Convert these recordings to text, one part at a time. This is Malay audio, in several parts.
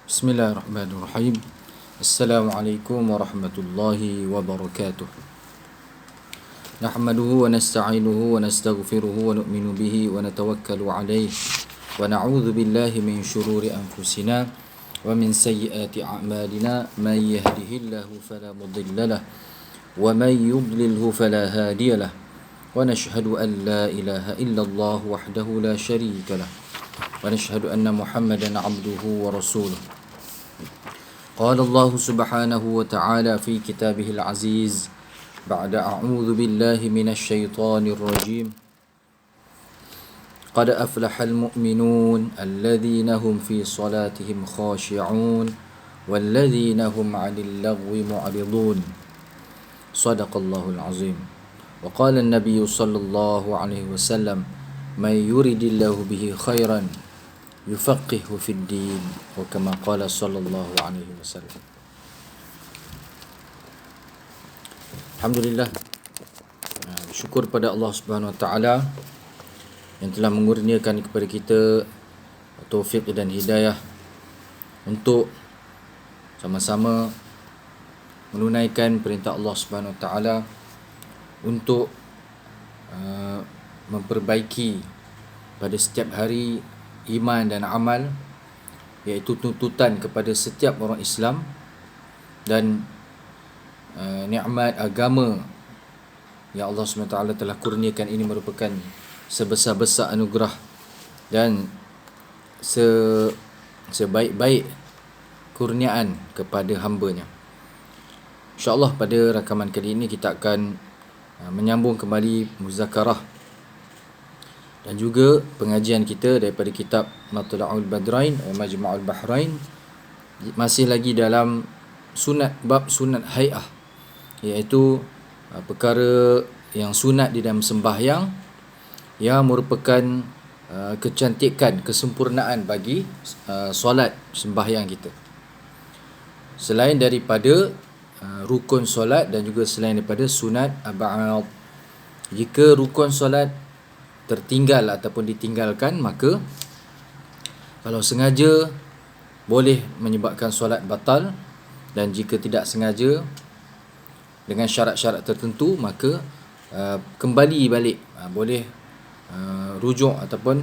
Bismillahirrahmanirrahim. Assalamualaikum warahmatullahi wabarakatuh. Nahmaduhu wa nasta'inuhu wa nastaghfiruhu wa nu'minu bihi wa natawakkalu alayhi wa na'udzu billahi min shururi anfusina wa min sayyiati a'malina man yahdihillahu fala mudilla lahu wa man yudlilhu fala hadiya lahu wa nashhadu an la ilaha illallah wahdahu la sharika lahu wa nashhadu anna Muhammadan 'abduhu wa rasuluh. قال الله سبحانه وتعالى في كتابه العزيز بعد أعوذ بالله من الشيطان الرجيم قد أفلح المؤمنون الذين هم في صلاتهم خاشعون والذين هم عن اللغو معرضون صدق الله العظيم. وقال النبي صلى الله عليه وسلم من يرد الله به خيرا yufaqihu fid din wa kama qala sallallahu alaihi wasallam. Alhamdulillah, syukur pada Allah Subhanahu wa taala yang telah mengurniakan kepada kita taufik dan hidayah untuk sama-sama menunaikan perintah Allah Subhanahu wa taala untuk memperbaiki pada setiap hari iman dan amal, iaitu tuntutan kepada setiap orang Islam, dan nikmat agama yang Allah SWT telah kurniakan ini merupakan sebesar-besar anugerah dan sebaik-baik kurniaan kepada hamba-Nya. InsyaAllah pada rakaman kali ini kita akan menyambung kembali muzakarah dan juga pengajian kita daripada kitab Matla'ul Badrain, Majma'ul Bahrain, masih lagi dalam bab sunat hay'ah, iaitu perkara yang sunat di dalam sembahyang yang merupakan kecantikan, kesempurnaan bagi solat sembahyang kita. Selain daripada rukun solat dan juga selain daripada sunat ab'ad. Jika rukun solat tertinggal ataupun ditinggalkan, maka kalau sengaja boleh menyebabkan solat batal, dan jika tidak sengaja dengan syarat-syarat tertentu, maka kembali balik, boleh rujuk ataupun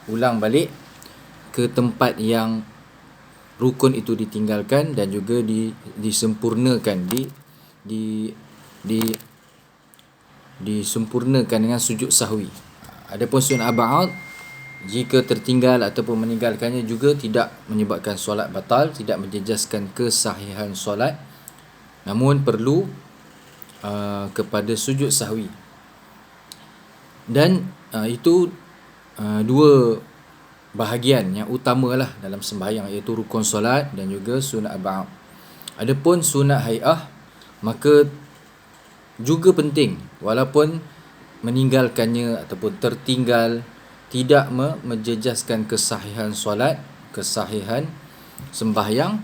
ulang balik ke tempat yang rukun itu ditinggalkan dan juga disempurnakan disempurnakan dengan sujud sahwi. Adapun sunat ab'ad, jika tertinggal ataupun meninggalkannya juga tidak menyebabkan solat batal, tidak menjejaskan kesahihan solat, namun perlu kepada sujud sahwi. Dan itu dua bahagian yang utamalah dalam sembahyang, iaitu rukun solat dan juga sunat ab'ad. Adapun sunat hay'ah, maka juga penting, walaupun meninggalkannya ataupun tertinggal tidak menjejaskan kesahihan solat, kesahihan sembahyang.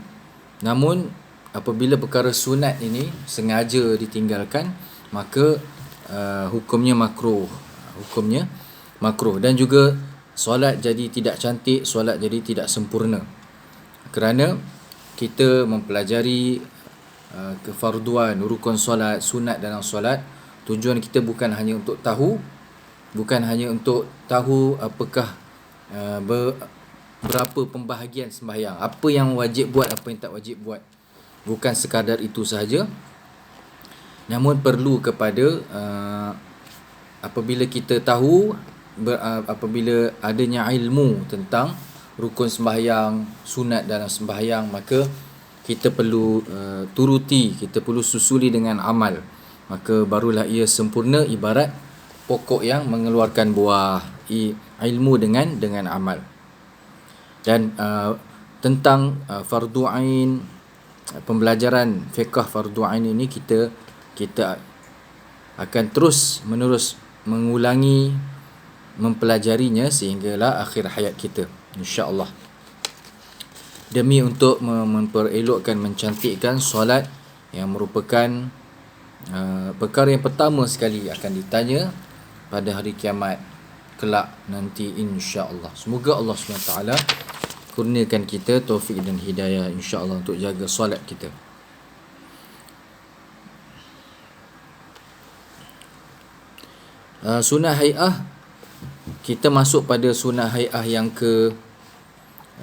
Namun apabila perkara sunat ini sengaja ditinggalkan, maka hukumnya makruh. Dan juga solat jadi tidak cantik, solat jadi tidak sempurna, kerana kita mempelajari kefarduan, rukun solat, sunat dalam solat. Tujuan kita bukan hanya untuk tahu apakah berapa pembahagian sembahyang, apa yang wajib buat, apa yang tak wajib buat. Bukan sekadar itu sahaja, namun perlu kepada apabila kita tahu, apabila adanya ilmu tentang rukun sembahyang, sunat dalam sembahyang, maka kita perlu turuti, kita perlu susuli dengan amal. Maka barulah ia sempurna, ibarat pokok yang mengeluarkan buah, ilmu dengan amal. Dan tentang fardu ain, pembelajaran fiqh fardu ain ini kita akan terus menerus mengulangi, mempelajarinya sehinggalah akhir hayat kita, insya-Allah. Demi untuk memperelokkan, mencantikkan solat yang merupakan perkara yang pertama sekali akan ditanya pada hari kiamat kelak nanti, insya-Allah. Semoga Allah SWT kurniakan kita taufik dan hidayah insya-Allah untuk jaga solat kita. Sunnah hai'ah, kita masuk pada sunnah hai'ah yang ke 15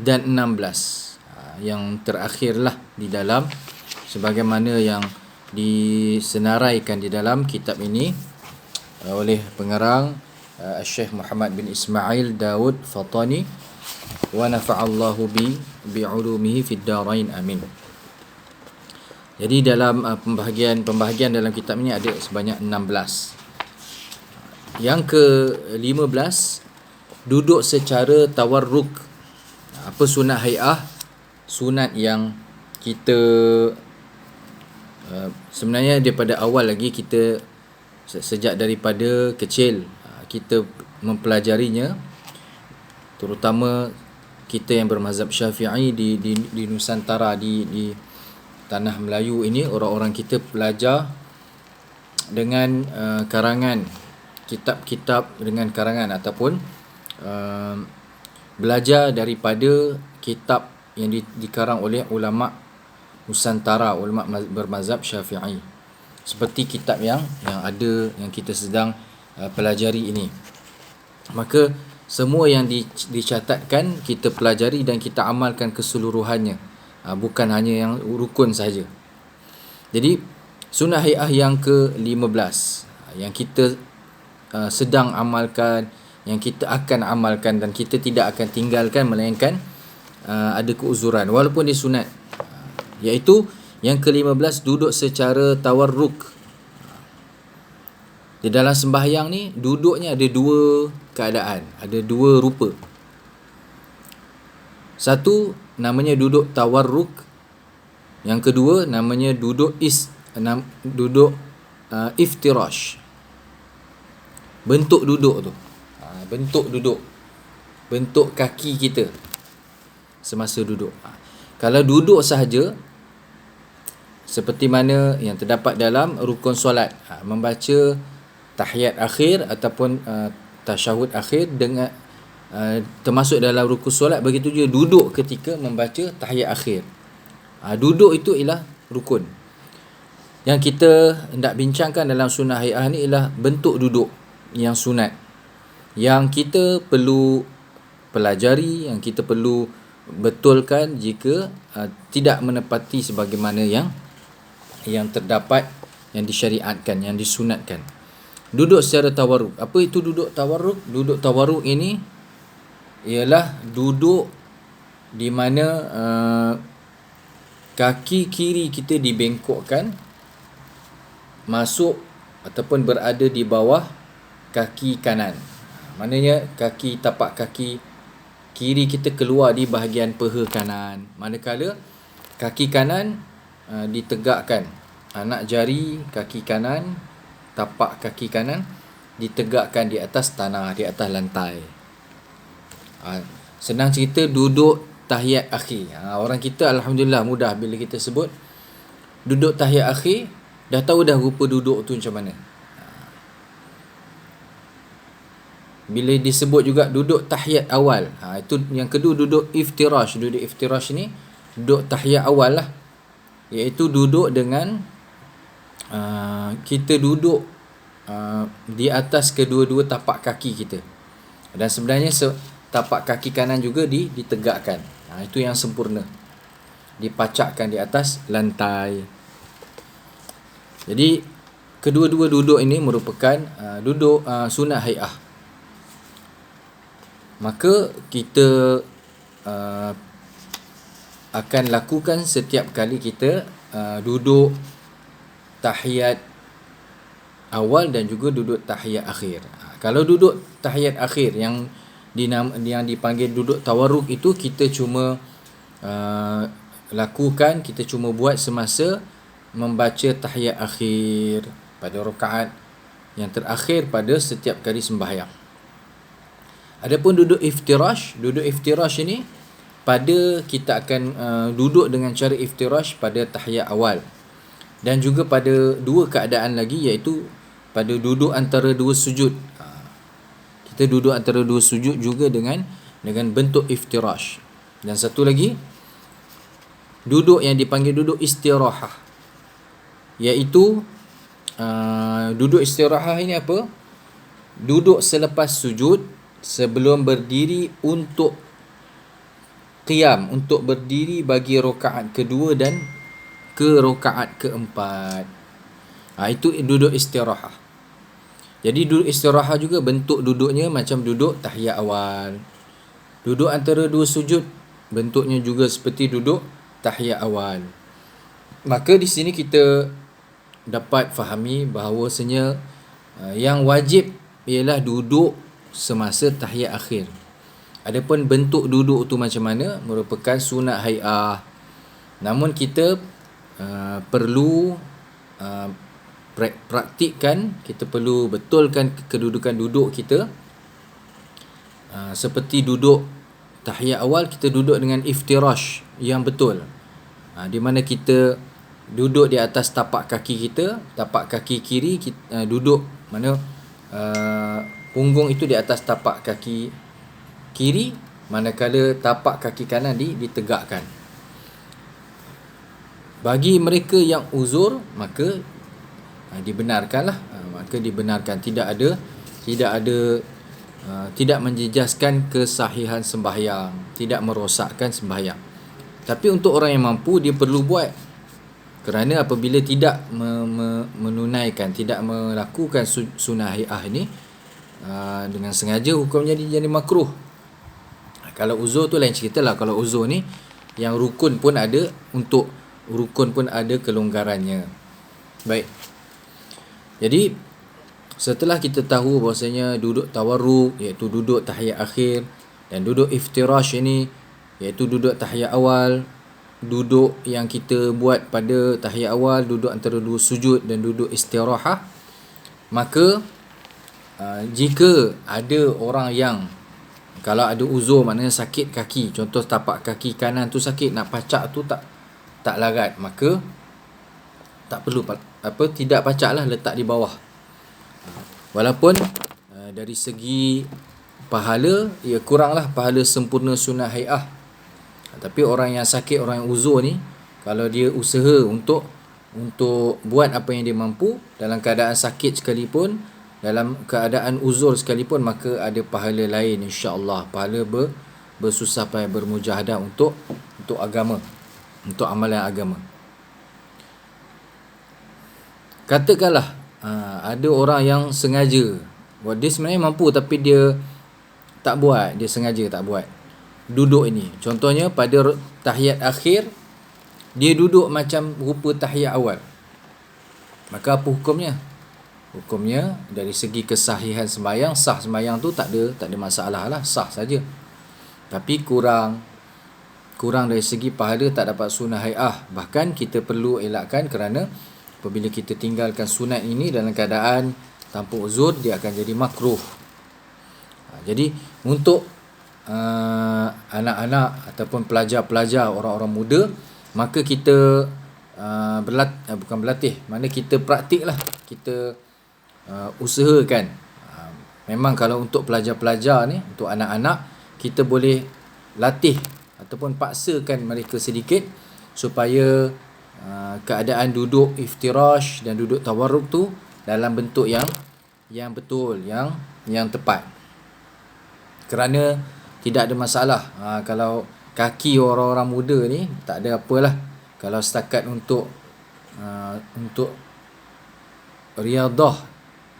dan 16, yang terakhirlah di dalam sebagaimana yang disenaraikan di dalam kitab ini oleh pengarang Syekh Muhammad bin Ismail Daud Fatani wa nafa'allahu bi'ulumihi fid darain amin. Jadi dalam pembahagian dalam kitab ini ada sebanyak 16. Yang ke-15, duduk secara tawarruk. Apa sunat hai'ah? Sunat yang kita sebenarnya daripada awal lagi kita, sejak daripada kecil kita mempelajarinya, terutama kita yang bermazhab Syafi'i di Nusantara, di tanah Melayu ini, orang-orang kita belajar dengan karangan, kitab-kitab dengan karangan, ataupun belajar daripada kitab yang dikarang oleh ulama Nusantara, ulama bermazhab Syafi'i, seperti kitab yang ada, yang kita sedang pelajari ini. Maka semua yang dicatatkan kita pelajari dan kita amalkan keseluruhannya, bukan hanya yang rukun saja. Jadi sunnah hai'ah yang ke-15 yang kita sedang amalkan, yang kita akan amalkan dan kita tidak akan tinggalkan melainkan ada keuzuran walaupun dia sunat, iaitu yang ke-15, duduk secara tawarruk. Di dalam sembahyang ni duduknya ada dua keadaan, ada dua rupa. Satu namanya duduk tawarruk, yang kedua namanya duduk iftirash. Bentuk duduk tu, bentuk kaki kita semasa duduk. Kalau duduk sahaja, seperti mana yang terdapat dalam rukun solat, membaca tahiyat akhir ataupun tasyahud akhir dengan termasuk dalam rukun solat, begitu juga duduk ketika membaca tahiyat akhir. Duduk itu ialah rukun. Yang kita hendak bincangkan dalam sunnah hai'ah ni ialah bentuk duduk yang sunat, yang kita perlu pelajari, yang kita perlu betulkan jika tidak menepati sebagaimana yang terdapat, yang disyariatkan, yang disunatkan. Duduk secara tawarruk. Apa itu duduk tawarruk? Duduk tawarruk ini ialah duduk di mana kaki kiri kita dibengkokkan masuk ataupun berada di bawah kaki kanan. Maknanya tapak kaki kiri kita keluar di bahagian peha kanan, manakala kaki kanan ditegakkan. Anak jari kaki kanan, tapak kaki kanan ditegakkan di atas tanah, di atas lantai. Senang cerita, duduk tahiyat akhir. Orang kita alhamdulillah mudah bila kita sebut duduk tahiyat akhir, dah tahu dah rupa duduk tu macam mana. Bila disebut juga duduk tahiyat awal, itu yang kedua, duduk iftirash. Duduk iftirash ni duduk tahiyat awal lah, iaitu duduk dengan kita duduk di atas kedua-dua tapak kaki kita, dan sebenarnya tapak kaki kanan juga ditegakkan. Itu yang sempurna, dipacakkan di atas lantai. Jadi kedua-dua duduk ini merupakan duduk sunnah hai'ah. Maka kita akan lakukan setiap kali kita duduk tahiyat awal dan juga duduk tahiyat akhir. Kalau duduk tahiyat akhir yang dipanggil duduk tawarruk itu, kita cuma lakukan, kita cuma buat semasa membaca tahiyat akhir pada rakaat yang terakhir pada setiap kali sembahyang. Adapun duduk iftirash ini kita akan duduk dengan cara iftirash pada tahiyat awal, dan juga pada dua keadaan lagi, iaitu pada duduk antara dua sujud. Kita duduk antara dua sujud juga dengan bentuk iftirash. Dan satu lagi, duduk yang dipanggil duduk istirahah, iaitu duduk istirahah ini apa? Duduk selepas sujud sebelum berdiri untuk qiyam, untuk berdiri bagi rakaat kedua dan ke rakaat keempat. Itu duduk istirahah. Jadi duduk istirahah juga bentuk duduknya macam duduk tahiyat awal. Duduk antara dua sujud bentuknya juga seperti duduk tahiyat awal. Maka di sini kita dapat fahami bahawasanya yang wajib ialah duduk semasa tahiyat akhir. Adapun bentuk duduk tu macam mana merupakan sunat hai'ah. Namun kita perlu praktikkan, kita perlu betulkan kedudukan duduk kita. Seperti duduk tahiyat awal, kita duduk dengan iftirash yang betul, di mana kita duduk di atas tapak kaki kita, tapak kaki kiri kita, duduk mana punggung itu di atas tapak kaki kiri, manakala tapak kaki kanan ditegakkan. Bagi mereka yang uzur, maka dibenarkanlah, maka dibenarkan, tidak menjejaskan kesahihan sembahyang, tidak merosakkan sembahyang. Tapi untuk orang yang mampu, dia perlu buat, kerana apabila tidak menunaikan, tidak melakukan sunnah hai'ah ni dengan sengaja, hukumnya jadi makruh. Kalau uzur tu lain cerita lah. Kalau uzur ni yang rukun pun ada, untuk rukun pun ada kelonggarannya. Baik. Jadi setelah kita tahu bahawasanya duduk tawarruk iaitu duduk tahiyat akhir, dan duduk iftirash ini iaitu duduk tahiyat awal, duduk yang kita buat pada tahiyat awal, duduk antara dua sujud, dan duduk istirahah, maka jika ada orang yang kalau ada uzur, maknanya sakit kaki, contoh tapak kaki kanan tu sakit, nak pacak tu tak larat, maka tak perlu tidak pacak lah, letak di bawah. Walaupun dari segi pahala, ia kuranglah pahala sempurna sunnah hai'ah. Tapi orang yang sakit, orang yang uzur ni, kalau dia usaha untuk buat apa yang dia mampu, dalam keadaan sakit sekalipun, dalam keadaan uzur sekalipun, maka ada pahala lain, insya-Allah, pahala bersusah payah, bermujahadah untuk agama, untuk amalan agama. Katakanlah ada orang yang sengaja buat, dia sebenarnya mampu tapi dia tak buat, dia sengaja tak buat duduk ini. Contohnya pada tahiyat akhir, dia duduk macam rupa tahiyat awal. Maka apa hukumnya? Hukumnya dari segi kesahihan sembahyang, sah sembahyang tu tak ada masalah lah, sah saja. Tapi kurang dari segi pahala, tak dapat sunnah hai'ah. Bahkan kita perlu elakkan, kerana apabila kita tinggalkan sunat ini dalam keadaan tanpa uzur, dia akan jadi makruh. Jadi untuk anak-anak ataupun pelajar-pelajar, orang-orang muda, maka kita bukan berlatih, mana kita praktiklah, kita usahakan. Memang kalau untuk pelajar-pelajar ni, untuk anak-anak, kita boleh latih ataupun paksakan mereka sedikit supaya keadaan duduk iftirash dan duduk tawarruk tu dalam bentuk yang betul, yang tepat. Kerana tidak ada masalah kalau kaki orang-orang muda ni tak ada apalah. Kalau setakat untuk riadah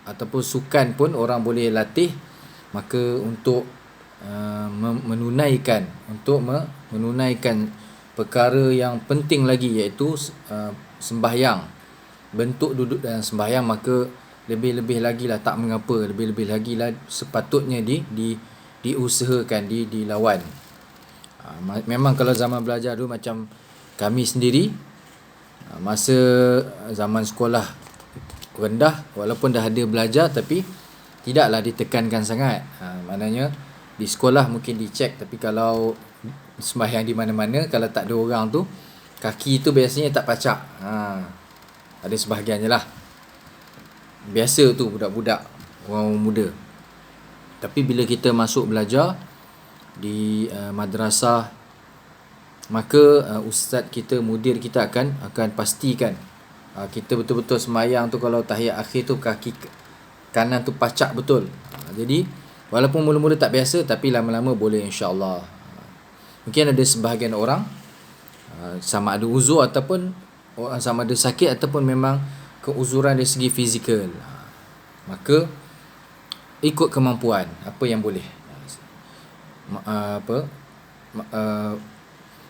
ataupun sukan pun orang boleh latih, maka untuk menunaikan perkara yang penting lagi, iaitu sembahyang, bentuk duduk dalam sembahyang, maka lebih-lebih lagi lah, tak mengapa, lebih-lebih lagi lah sepatutnya diusahakan, dilawan. Memang kalau zaman belajar dulu, macam kami sendiri, masa zaman sekolah rendah, walaupun dah ada belajar, tapi tidaklah ditekankan sangat. Maknanya di sekolah mungkin dicek, tapi kalau sembahyang di mana-mana, kalau tak ada orang tu, kaki tu biasanya tak pacak. Ada sebahagiannya lah. biasa tu budak-budak, orang muda. Tapi bila kita masuk belajar di madrasah, maka ustaz kita, mudir kita akan pastikan kita betul-betul sembahyang tu, kalau tahiyat akhir tu kaki kanan tu pacak betul. Jadi walaupun mula-mula tak biasa, tapi lama-lama boleh insya-Allah. Mungkin ada sebahagian orang sama ada uzur ataupun sama ada sakit ataupun memang keuzuran dari segi fizikal, maka ikut kemampuan apa yang boleh,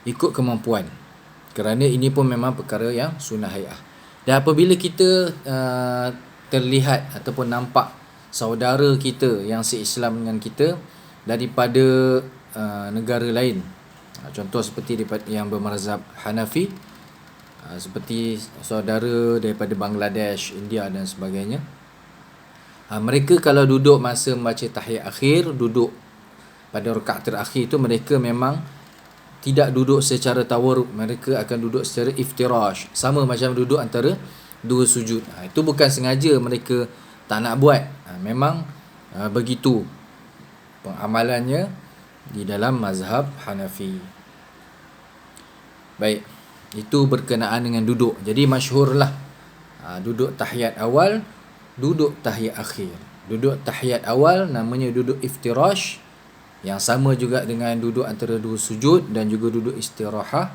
ikut kemampuan, kerana ini pun memang perkara yang sunnah hai'ah. Dan apabila kita terlihat ataupun nampak saudara kita yang se-Islam dengan kita daripada negara lain, contoh seperti yang bermazhab Hanafi, seperti saudara daripada Bangladesh, India dan sebagainya, mereka kalau duduk masa membaca tahiyat akhir, duduk pada rakaat terakhir itu, mereka memang tidak duduk secara tawarruk, mereka akan duduk secara iftirash, sama macam duduk antara dua sujud. Itu bukan sengaja mereka tak nak buat, memang begitu amalannya di dalam mazhab Hanafi. Baik, itu berkenaan dengan duduk. Jadi masyhurlah duduk tahiyat awal, duduk tahiyat akhir. Duduk tahiyat awal namanya duduk iftirash, yang sama juga dengan duduk antara dua sujud dan juga duduk istirahah.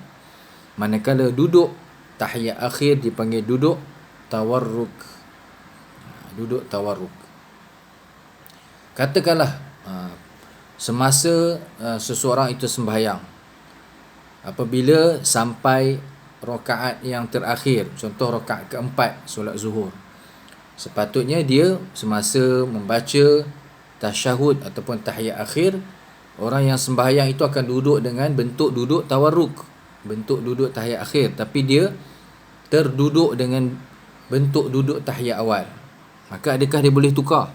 Manakala duduk tahiyat akhir dipanggil duduk tawarruk. Duduk tawarruk. Katakanlah semasa seseorang itu sembahyang, apabila sampai rakaat yang terakhir, contoh rakaat keempat solat zuhur, sepatutnya dia semasa membaca tasyahud ataupun tahiyat akhir, orang yang sembahyang itu akan duduk dengan bentuk duduk tawarruk, bentuk duduk tahiyat akhir, tapi dia terduduk dengan bentuk duduk tahiyat awal. Maka adakah dia boleh tukar?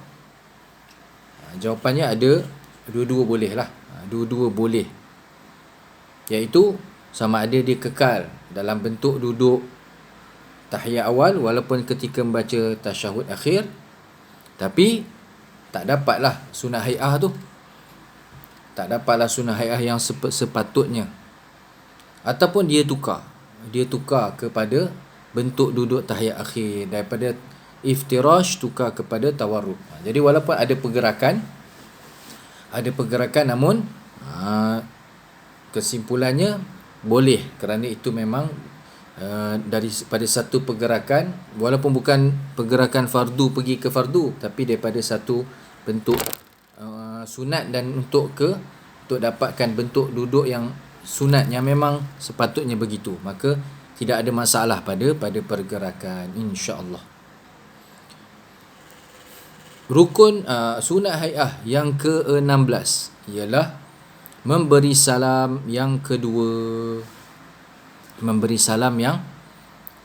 Jawapannya ada, dua-dua boleh lah. Dua-dua boleh, iaitu sama ada dia kekal dalam bentuk duduk tahiyat awal walaupun ketika membaca tasyahud akhir, tapi tak dapatlah sunnah hai'ah tu, tak dapatlah sunnah hai'ah yang sepatutnya, ataupun dia tukar kepada bentuk duduk tahiyat akhir, daripada iftirash tukar kepada tawarruk. Jadi walaupun ada pergerakan, namun kesimpulannya boleh, kerana itu memang daripada satu pergerakan, walaupun bukan pergerakan fardu pergi ke fardu, tapi daripada satu bentuk sunat, dan untuk dapatkan bentuk duduk yang sunat yang memang sepatutnya begitu, maka tidak ada masalah pada pergerakan, insya-Allah. Rukun sunat hai'ah yang ke-16 ialah memberi salam yang kedua. Memberi salam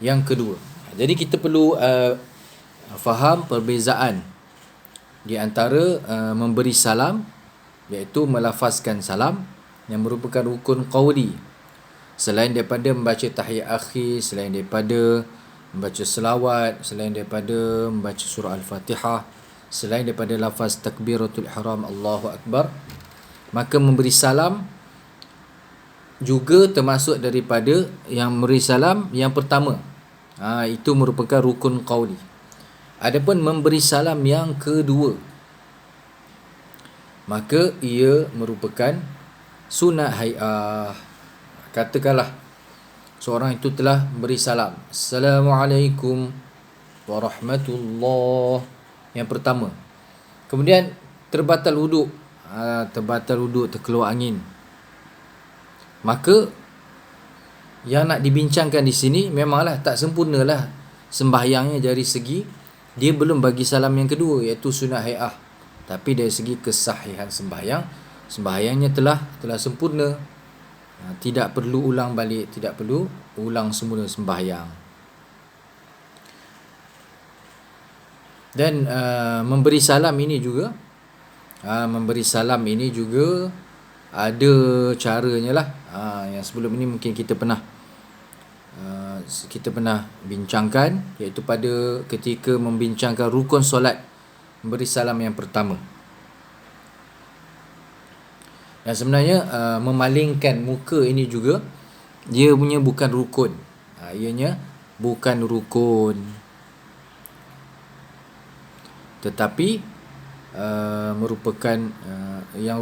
yang kedua. Jadi kita perlu faham perbezaan di antara memberi salam, iaitu melafazkan salam yang merupakan rukun qauli, selain daripada membaca tahiyat akhir, selain daripada membaca selawat, selain daripada membaca surah Al-Fatihah, selain daripada lafaz takbiratul ihram Allahu Akbar, maka memberi salam juga termasuk daripada yang memberi salam yang pertama. Itu merupakan rukun qauli. Adapun memberi salam yang kedua, maka ia merupakan sunat hai'ah. Katakanlah seorang itu telah beri salam, Assalamualaikum warahmatullahi, yang pertama, kemudian terbatal wuduk, terkeluar angin, maka yang nak dibincangkan di sini memanglah tak sempurnalah sembahyangnya dari segi dia belum bagi salam yang kedua, iaitu sunat hai'ah, tapi dari segi kesahihan sembahyangnya telah sempurna, tidak perlu ulang balik, tidak perlu ulang semula sembahyang. Dan memberi salam ini juga ada caranya lah. Yang sebelum ini mungkin kita pernah kita pernah bincangkan, iaitu pada ketika membincangkan rukun solat, memberi salam yang pertama. Dan sebenarnya memalingkan muka ini juga dia punya bukan rukun. Ianya bukan rukun. Tetapi merupakan yang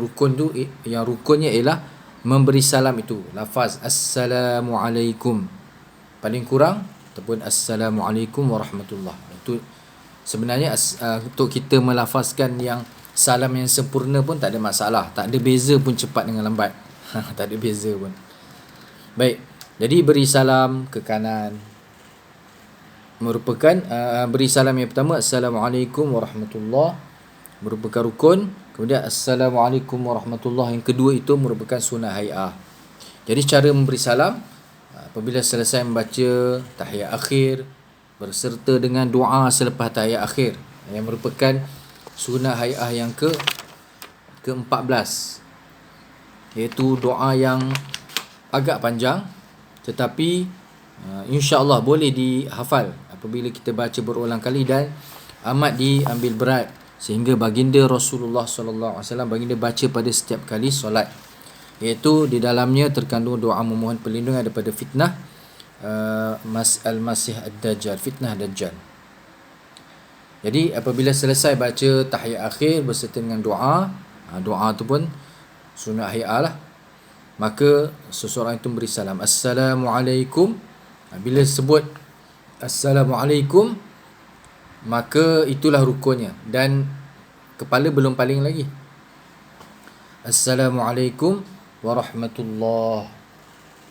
rukunnya ialah memberi salam itu. Lafaz Assalamualaikum. Paling kurang ataupun Assalamualaikum warahmatullahi. Itu sebenarnya untuk kita melafazkan yang salam yang sempurna pun tak ada masalah. Tak ada beza pun cepat dengan lambat. Tak ada beza pun. Baik. Jadi beri salam ke kanan merupakan beri salam yang pertama Assalamualaikum warahmatullahi merupakan rukun. Kemudian Assalamualaikum warahmatullahi yang kedua itu merupakan sunnah hai'ah. Jadi cara memberi salam apabila selesai membaca tahiyat akhir berserta dengan doa selepas tahiyat akhir yang merupakan sunnah hai'ah yang ke-14, iaitu doa yang agak panjang tetapi insya-Allah boleh dihafal apabila kita baca berulang kali dan amat diambil berat sehingga baginda Rasulullah sallallahu alaihi wasallam baginda baca pada setiap kali solat, iaitu di dalamnya terkandung doa memohon perlindungan daripada fitnah Al-Masih Ad-Dajjal, fitnah Dajjal. Jadi apabila selesai baca tahiyat akhir berserta dengan doa tu pun sunnah hai'ah lah, maka seseorang itu beri salam Assalamualaikum. Bila sebut Assalamualaikum, maka itulah rukunnya dan kepala belum paling lagi. Assalamualaikum warahmatullahi,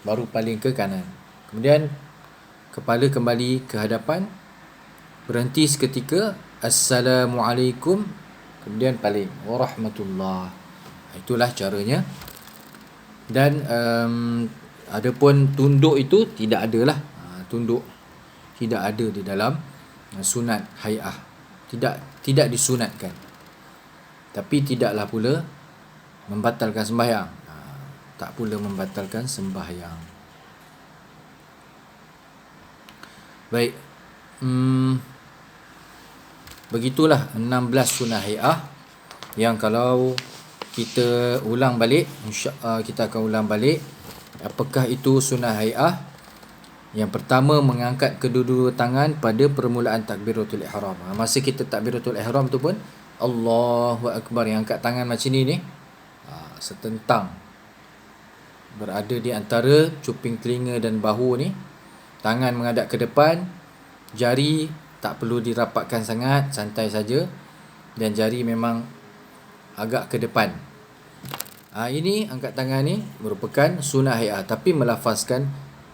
baru paling ke kanan. Kemudian kepala kembali ke hadapan, berhenti seketika, Assalamualaikum, kemudian paling warahmatullahi. Itulah caranya. Dan adapun tunduk itu tidak adalah tunduk tidak ada di dalam sunat hai'ah, tidak disunatkan, tapi tidaklah pula membatalkan sembahyang, tak pula membatalkan sembahyang. Baik, begitulah 16 sunat hai'ah yang kalau kita ulang balik, kita akan ulang balik. Apakah itu sunat hai'ah? Yang pertama, mengangkat kedua-dua tangan pada permulaan takbiratul ihram. Masa kita takbiratul ihram tu pun Allahu Akbar, yang angkat tangan macam ni setentang berada di antara cuping telinga dan bahu ni. Tangan menghadap ke depan, jari tak perlu dirapatkan sangat, santai saja, dan jari memang agak ke depan. Ini angkat tangan ni merupakan sunnah hai'ah, tapi melafazkan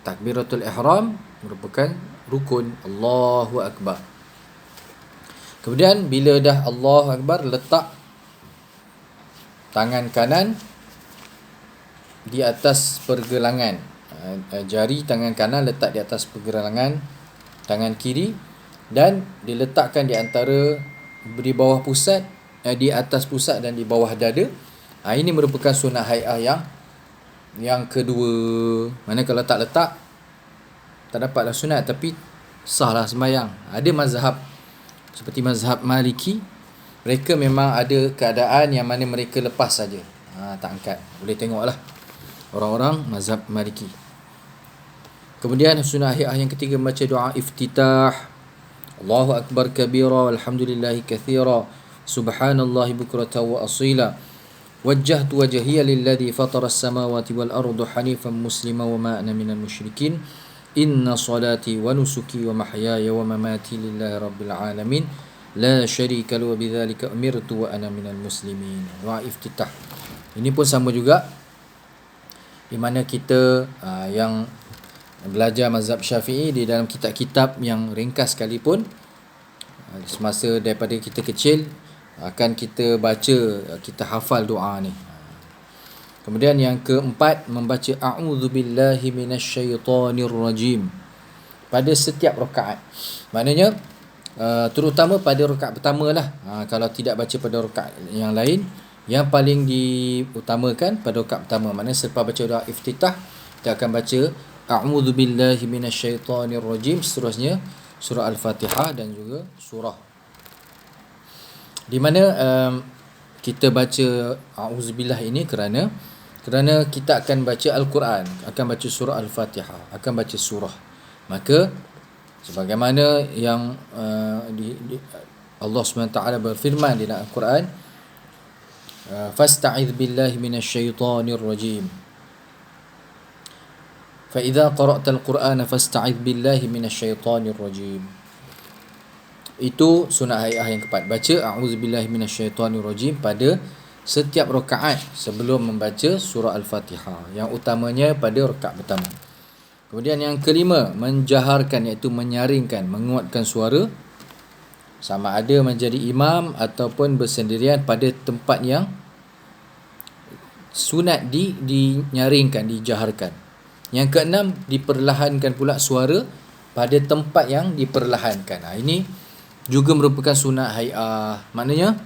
takbiratul ihram merupakan rukun. Allahu Akbar. Kemudian bila dah Allahu Akbar, letak tangan kanan di atas pergelangan. Jari tangan kanan letak di atas pergelangan tangan kiri dan diletakkan di antara, di bawah pusat, di atas pusat dan di bawah dada. Ini merupakan sunnah hai'ah yang kedua. Mana kalau tak letak, tak dapatlah sunat, tapi sahlah sembahyang. Ada mazhab seperti mazhab Maliki, mereka memang ada keadaan yang mana mereka lepas saja, tak angkat. Boleh tengoklah orang-orang mazhab Maliki. Kemudian sunnah hai'ah yang ketiga, membaca doa iftitah. Allahu Akbar kabira walhamdulillahi kathira subhanallahi bukratan wa asila wajjahtu wajhiya lilladzi fatara as-samawati wal arda hanifan musliman wa ma ana minal musyrikin inna salati wa nusuki wa mahyaya wa mamati lillahi rabbil alamin la syarika lahu wa bidzalika umirtu wa ana minal muslimin. Doa iftitah ini pun sama juga, di mana kita yang belajar mazhab Syafi'i, di dalam kitab-kitab yang ringkas sekalipun, semasa daripada kita kecil akan kita baca, kita hafal doa ni. Kemudian yang keempat, membaca a'udzubillahi minasyaitonirrajim pada setiap rakaat. Maknanya terutama pada rakaat pertama lah. Kalau tidak baca pada rakaat yang lain, yang paling diutamakan pada rakaat pertama. Maknanya selepas baca doa iftitah, kita akan baca a'udzu billahi minasyaitonir rajim, seterusnya surah Al-Fatihah dan juga surah. Di mana kita baca a'udzubillah ini kerana kita akan baca Al-Quran, akan baca surah Al-Fatihah, akan baca surah. Maka sebagaimana yang Allah SWT berfirman di dalam Al-Quran, fasta'idz billahi minasyaitonir rajim. Fa idza qara'tal Qur'ana fasta'idz billahi minasyaitonir rajim. Itu sunat hayah yang keempat. Baca a'udzubillahi minasyaitonir rajim pada setiap rakaat sebelum membaca surah Al-Fatihah. Yang utamanya pada rakaat pertama. Kemudian yang kelima, menjaharkan, iaitu menyaringkan, menguatkan suara, sama ada menjadi imam ataupun bersendirian pada tempat yang sunat dinyaringkan, dijaharkan. Yang keenam, diperlahankan pula suara pada tempat yang diperlahankan. Ini juga merupakan sunat hay'ah. Maknanya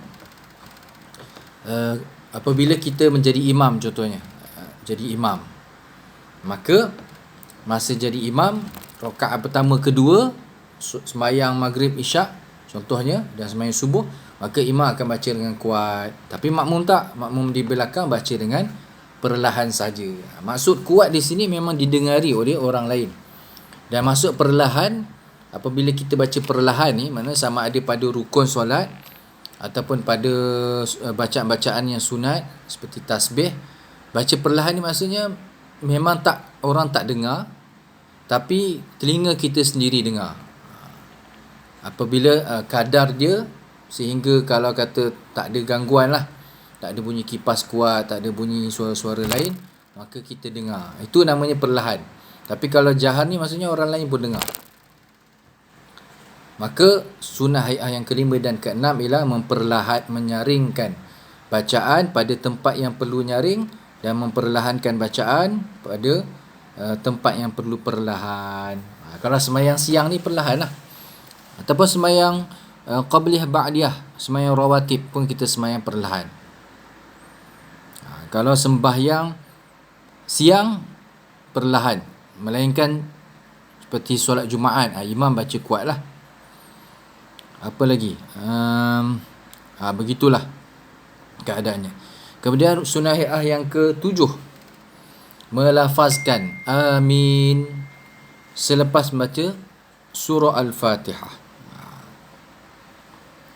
apabila kita menjadi imam, contohnya jadi imam, maka masa jadi imam, rakaat pertama kedua sembahyang maghrib isyak contohnya, dan sembahyang subuh, maka imam akan baca dengan kuat. Tapi makmum tak, makmum di belakang baca dengan perlahan saja. Maksud kuat di sini memang didengari oleh orang lain. Dan maksud perlahan, apabila kita baca perlahan ni, mana sama ada pada rukun solat ataupun pada bacaan-bacaan yang sunat seperti tasbih, baca perlahan ni maksudnya memang orang tak dengar, tapi telinga kita sendiri dengar. Apabila kadar dia sehingga kalau kata tak ada gangguan lah, tak ada bunyi kipas kuat, tak ada bunyi suara-suara lain, maka kita dengar. Itu namanya perlahan. Tapi kalau jahar ni maksudnya orang lain pun dengar. Maka sunnah hay'ah yang kelima dan keenam ialah menyaringkan bacaan pada tempat yang perlu nyaring dan memperlahankan bacaan pada tempat yang perlu perlahan. Kalau sembahyang siang ni perlahan lah. Ataupun sembahyang qabliyah ba'diyah, sembahyang rawatib pun kita sembahyang perlahan. Kalau sembahyang siang perlahan, melainkan seperti solat Jumaat, imam baca kuat lah. Apa lagi? Begitulah keadaannya. Kemudian sunnah hay'ah yang ke-7, melafazkan amin selepas membaca surah Al-Fatihah.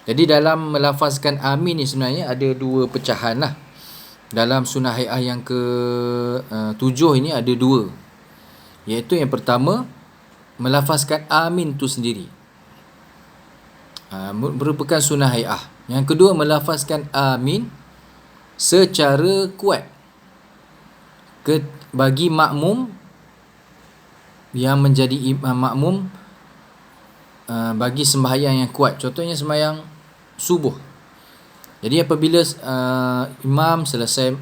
Jadi dalam melafazkan amin ni sebenarnya ada dua pecahan lah. Dalam sunnah hay'ah yang ke-7 ini ada dua. Iaitu yang pertama, melafazkan amin tu sendiri, merupakan sunnah hay'ah. Yang kedua, melafazkan amin secara kuat bagi makmum yang menjadi makmum bagi sembahyang yang kuat. Contohnya sembahyang subuh. Jadi apabila imam selesai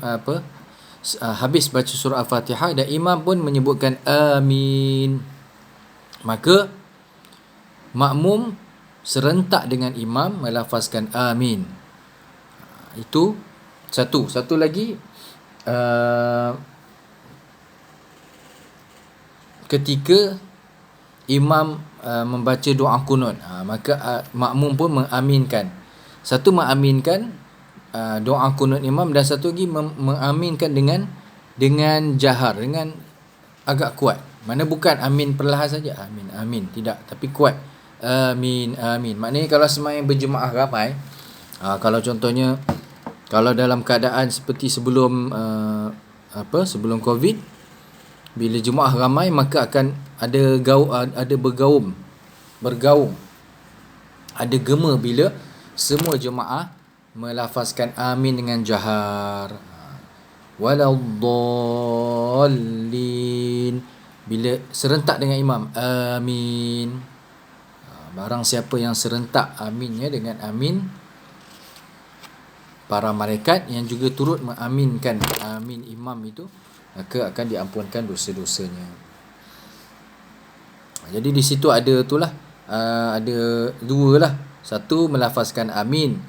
habis baca surah Al-Fatihah dan imam pun menyebutkan amin, maka makmum serentak dengan imam melafazkan amin. Itu satu. Satu lagi, ketika imam membaca doa kunut, maka makmum pun mengaminkan. Satu mengaminkan doa kunut imam, dan satu lagi mengaminkan dengan jahar, dengan agak kuat. Mana bukan amin perlahan saja, amin amin, tidak, tapi kuat, amin amin. Maknanya kalau sembahyang berjemaah ramai, kalau contohnya kalau dalam keadaan seperti sebelum sebelum Covid, bila jemaah ramai maka akan ada bergaung, ada gema bila semua jemaah melafazkan amin dengan jahar. Waladdallin, bila serentak dengan imam, amin. Barang siapa yang serentak aminnya dengan amin para malaikat yang juga turut mengaminkan amin imam itu, maka akan diampunkan dosa-dosanya. Jadi di situ ada itulah, ada dua lah. Satu, melafazkan amin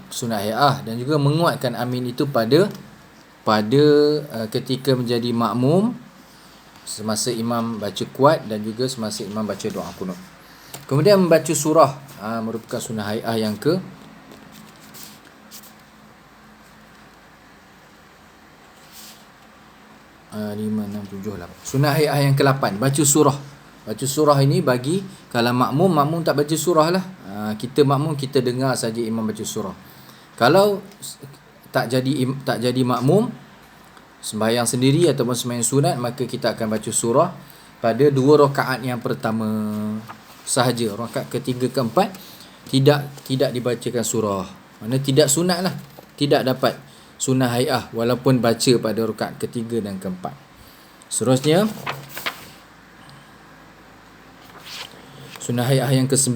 sunnah hay'ah, dan juga menguatkan amin itu pada ketika menjadi makmum semasa imam baca kuat dan juga semasa imam baca doa kunut. Kemudian membaca surah merupakan sunnah hai'ah yang ke 5, 6, 7, 8. Sunnah hai'ah yang ke-8, baca surah. Baca surah ini bagi kalau makmum tak baca surah lah. Kita makmum, kita dengar saja imam baca surah. Kalau tak jadi makmum, sembahyang sendiri ataupun sembahyang sunat, maka kita akan baca surah pada 2 rakaat yang pertama sahaja. Rakaat ketiga keempat tidak dibacakan surah. Mana tidak sunat lah. Tidak dapat sunnah hai'ah walaupun baca pada rakaat ketiga dan keempat. Seterusnya sunnah hai'ah yang ke-9,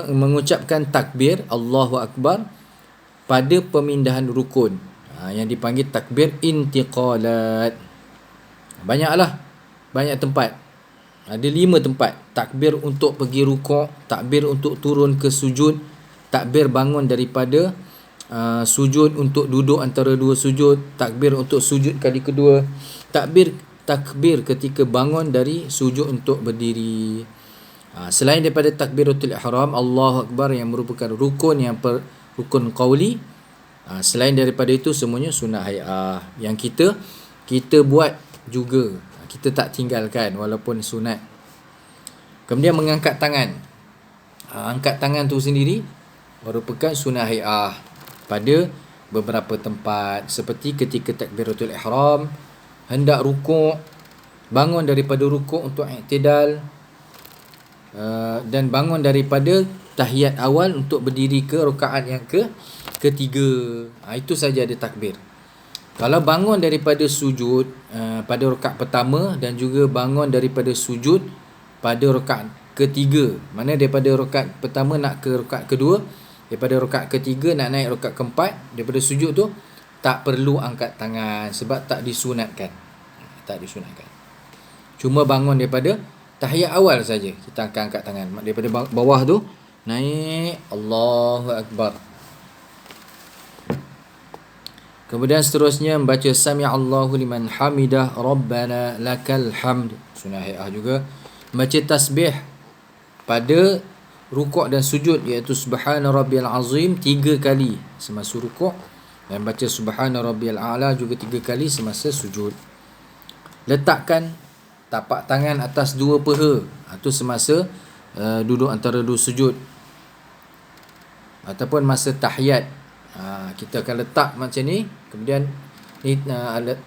mengucapkan takbir Allahu Akbar pada pemindahan rukun, yang dipanggil takbir intiqalat. Banyak tempat. Ada 5 tempat. Takbir untuk pergi rukuk, takbir untuk turun ke sujud, takbir bangun daripada sujud untuk duduk antara 2 sujud, takbir untuk sujud kali kedua, takbir ketika bangun dari sujud untuk berdiri. Selain daripada takbiratul ihram, Allahu Akbar yang merupakan rukun rukun qauli, selain daripada itu semuanya sunnah hai'ah yang kita buat juga, kita tak tinggalkan walaupun sunat. Kemudian mengangkat tangan. Angkat tangan tu sendiri merupakan sunnah hai'ah pada beberapa tempat, seperti ketika takbiratul ihram, hendak rukuk, bangun daripada rukuk untuk i'tidal, dan bangun daripada tahiyat awal untuk berdiri ke rakaat yang ketiga. Itu saja ada takbir. Kalau bangun daripada sujud pada rakaat pertama dan juga bangun daripada sujud pada rakaat ketiga, mana daripada rakaat pertama nak ke rakaat kedua, daripada rakaat ketiga nak naik rakaat keempat, daripada sujud tu tak perlu angkat tangan sebab tak disunatkan. Cuma bangun daripada tahiyat awal saja kita akan angkat tangan. Daripada bawah tu naik Allahu Akbar. Kemudian seterusnya membaca sami'allahu liman hamidah rabbana lakal hamd, sunnah hai'ah juga. Membaca tasbih pada rukuk dan sujud, iaitu subhana rabbiyal azim 3 kali semasa rukuk, dan baca subhana rabbiyal a'la juga 3 kali semasa sujud. Letakkan tapak tangan atas 2 peha, itu semasa duduk antara 2 sujud ataupun masa tahiyat. Kita akan letak macam ni, kemudian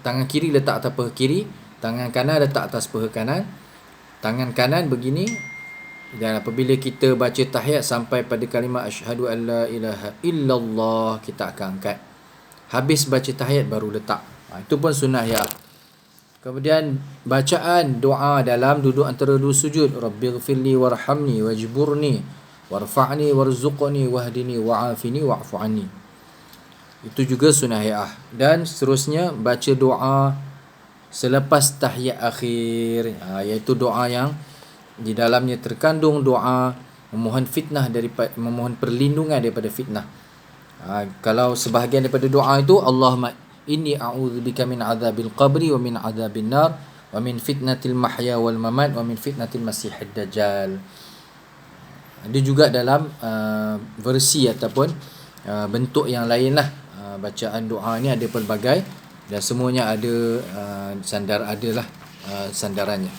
tangan kiri letak atas peha kiri, tangan kanan letak atas peha kanan, tangan kanan begini, dan apabila kita baca tahiyat sampai pada kalimah asyhadu an la ilaha illallah, kita akan angkat. Habis baca tahiyat baru letak. Itu pun sunnah ya. Kemudian bacaan doa dalam duduk antara 2 sujud, rabbighfirli warhamni wajburni warfa'ni warzuqni wahdini wa'afini wa'fu anni. Itu juga sunnah hai'ah. Dan seterusnya baca doa selepas tahiyat akhir, iaitu doa yang di dalamnya terkandung doa memohon memohon perlindungan daripada fitnah. Kalau sebahagian daripada doa itu, Allahumma inni a'udzubika min adzabil qabri wa min adzabin nar wa min fitnatil mahya wal mamat wa min fitnatil masiihid dajjal. Ada juga dalam versi ataupun bentuk yang lain lah. Bacaan doa ni ada pelbagai dan semuanya ada sandarannya.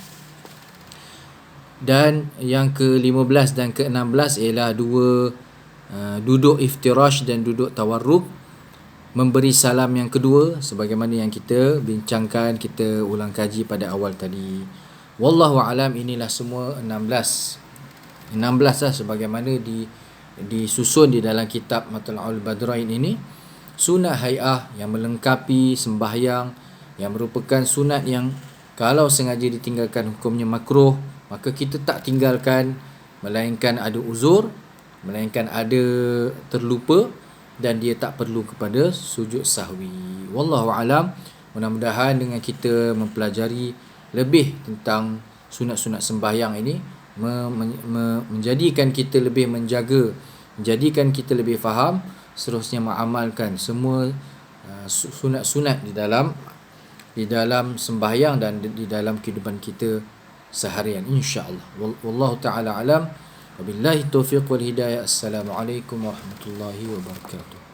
Dan yang ke-15 dan ke-16 ialah 2 duduk iftirash dan duduk tawarruk. Memberi salam yang kedua sebagaimana yang kita bincangkan, kita ulang kaji pada awal tadi. Wallahu alam, inilah semua 16 lah sebagaimana disusun di dalam kitab Matla'ul Badrain ini. Sunnah hai'ah yang melengkapi sembahyang, yang merupakan sunat yang kalau sengaja ditinggalkan hukumnya makruh, maka kita tak tinggalkan, melainkan ada uzur, melainkan ada terlupa, dan dia tak perlu kepada sujud sahwi. Wallahu alam. Mudah-mudahan dengan kita mempelajari lebih tentang sunat-sunat sembahyang ini menjadikan kita lebih menjaga, menjadikan kita lebih faham, seterusnya mengamalkan semua sunat-sunat di dalam di dalam sembahyang dan di dalam kehidupan kita seharian, insya-Allah. Wallahu taala alam. Wabillahi taufiq wal hidayah. Assalamualaikum warahmatullahi wabarakatuh.